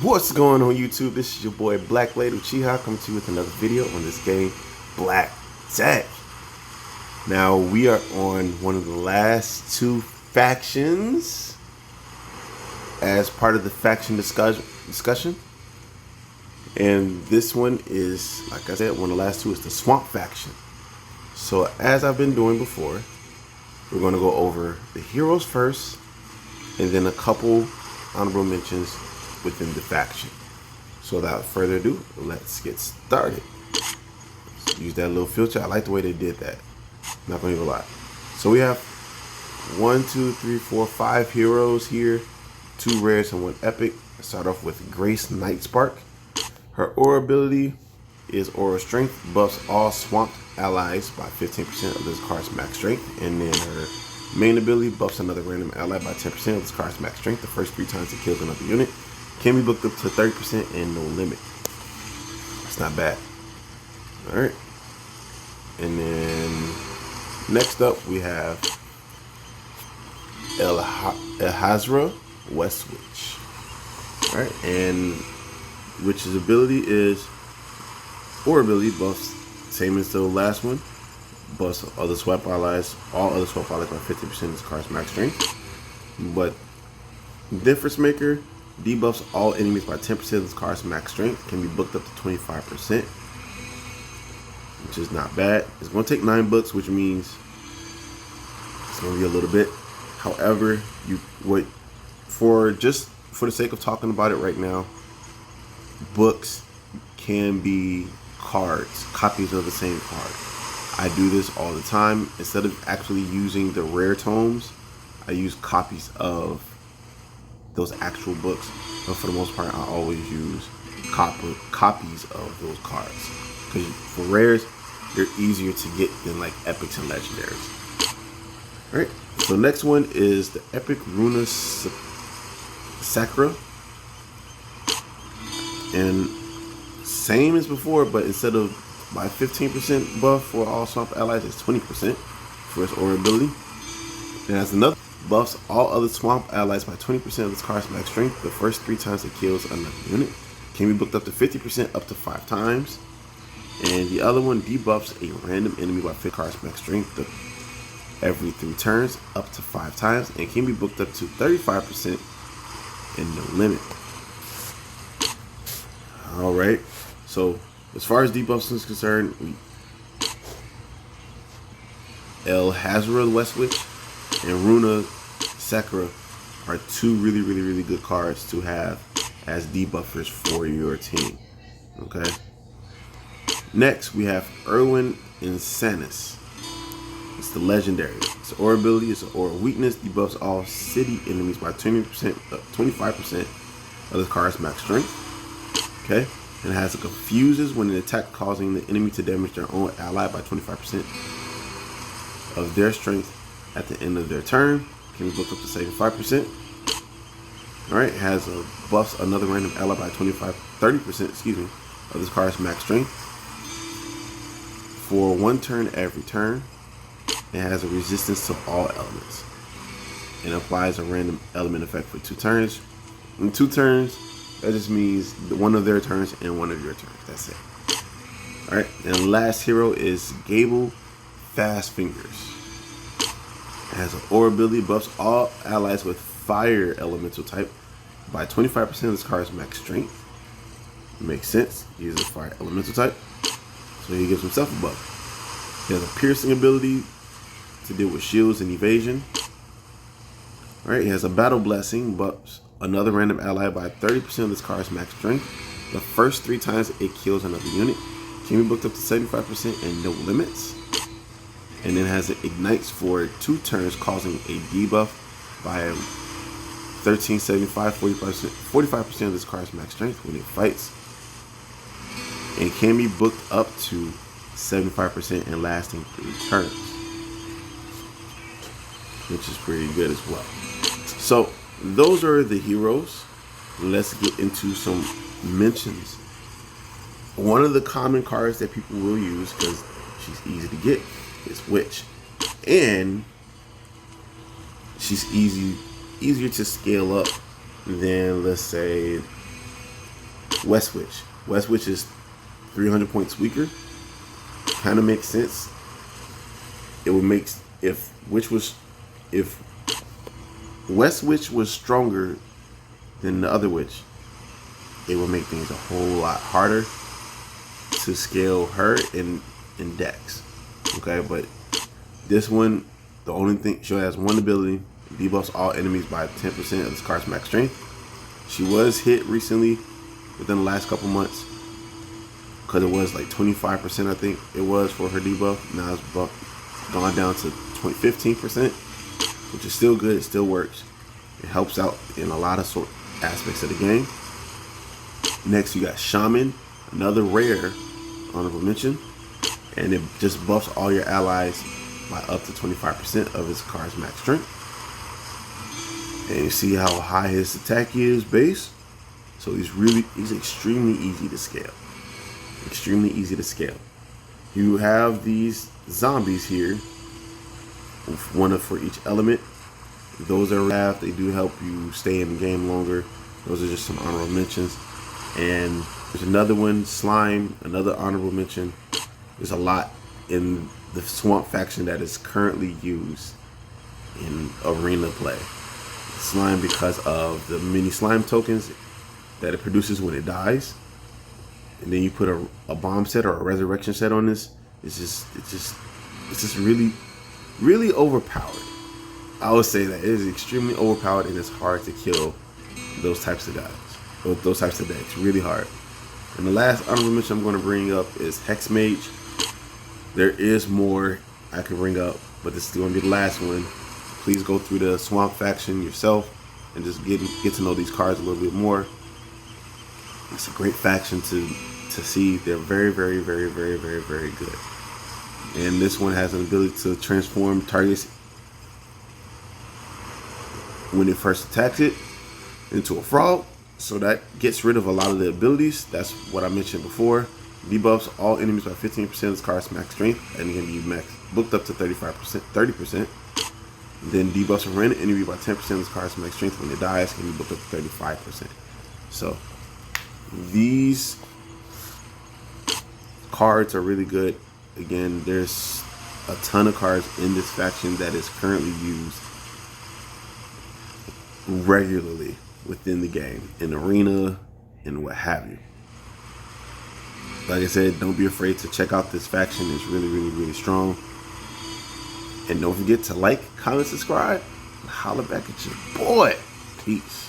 What's going on YouTube? This is your boy Black Lady Uchiha coming to you with another video on this game, Black Tech. Now we are on one of the last two factions as part of the faction discussion. And this one is, like I said, one of the last two is the Swamp faction. So as I've been doing before, we're going to go over the heroes first and then a couple honorable mentions within the faction. So without further ado, let's get started. Let's use that little filter. I like the way they did that. Not gonna even lie. So we have 1, 2, 3, 4, 5 heroes here, 2 rares and 1 epic. Let's start off with Grace Nightspark. Her aura ability is Aura Strength, buffs all swamped allies by 15% of this card's max strength, and then her main ability buffs another random ally by 10% of this card's max strength the first 3 times it kills another unit. Can be booked up to 30% and no limit. That's not bad. Alright. And then next up we have Elhazra Westwitch. Alright, and Witch's ability is Aura ability buffs, same as the last one. Buffs other swap allies, all other swap allies by 50% of this card's max strength. But difference maker debuffs all enemies by 10% of this card's max strength, can be booked up to 25%, which is not bad. It's going to take 9 books, which means it's going to be a little bit. However, for the sake of talking about it right now, books can be cards, copies of the same card. I do this all the time. Instead of actually using the rare tomes, I use copies of those actual books, but for the most part I always use copies of those cards, because for rares they're easier to get than like epics and legendaries. Alright, so next one is the epic Runa Sakura, and same as before, but instead of by 15% buff for all swamp allies, it's 20% for its aura ability. It has another buffs all other swamp allies by 20% of its card's max strength the first 3 times it kills another unit. Can be booked up to 50% up to 5 times. And the other one debuffs a random enemy by 50 card's max strength every 3 turns up to 5 times, and can be booked up to 35% and no limit. Alright, so as far as debuffs is concerned, Elhazra Westwitch and Runa Sakura are 2 really good cards to have as debuffers for your team. Okay. Next we have Erwin Insanus. It's the legendary. Its aura ability is an aura weakness, debuffs all city enemies by 25% of the card's max strength. Okay. And it has a confuses when it attacks, causing the enemy to damage their own ally by 25% of their strength at the end of their turn. Can be booked up to 75%. Alright, has a buffs another random ally by 30% of this card's max strength for 1 turn every turn. It has a resistance to all elements and applies a random element effect for 2 turns. In 2 turns, that just means one of their turns and one of your turns. That's it. Alright, and last hero is Gable Fast Fingers. It has an aura ability, buffs all allies with fire elemental type by 25% of this card's max strength. Makes sense. He is a fire elemental type, so he gives himself a buff. He has a piercing ability to deal with shields and evasion. Alright, he has a battle blessing, buffs another random ally by 30% of this card's max strength the first 3 times it kills another unit. Can be booked up to 75% and no limits. And then has it ignites for 2 turns, causing a debuff by 1375, 45% of this card's max strength when it fights. And can be booked up to 75% and lasting 3 turns, which is pretty good as well. So those are the heroes. Let's get into some mentions. One of the common cards that people will use, because she's easy to get, is Witch, and she's easier to scale up than, let's say, West Witch. West Witch is 300 points weaker. Kind of makes sense. It would make if West Witch was stronger than the other witch, it would make things a whole lot harder to scale her in Dex. Okay, but this one, the only thing, she has one ability, debuffs all enemies by 10% of this card's max strength. She was hit recently within the last couple months because it was like 25%, I think it was, for her debuff. Now it's gone down to 15%, which is still good. It still works. It helps out in a lot of aspects of the game. Next, you got Shaman, another rare honorable mention, and it just buffs all your allies by up to 25% of his card's max strength. And you see how high his attack is base. So he's extremely easy to scale. Extremely easy to scale. You have these zombies here, one for each element. Those are wrath. They do help you stay in the game longer. Those are just some honorable mentions. And there's another one, Slime, another honorable mention. There's a lot in the Swamp faction that is currently used in arena play. Slime, because of the mini slime tokens that it produces when it dies, and then you put a bomb set or a resurrection set on this. It's just really overpowered. I would say that it is extremely overpowered, and it's hard to kill those types of guys, those types of decks. Really hard. And the last honorable mention I'm going to bring up is Hex Mage. There is more I can bring up, but this is going to be the last one. Please go through the Swamp faction yourself and just get to know these cards a little bit more. It's a great faction to see. They're very good. And this one has an ability to transform targets when it first attacks it into a frog. So that gets rid of a lot of the abilities. That's what I mentioned before. Debuffs all enemies by 15% of this card's max strength, and it can be booked up to 30%. Then debuffs a random enemy by 10% of this card's max strength when it dies, can be booked up to 35%. So these cards are really good. Again, there's a ton of cards in this faction that is currently used regularly within the game, in arena, and what have you. Like I said, don't be afraid to check out this faction. It's really strong. And don't forget to like, comment, subscribe, and holler back at your boy. Peace.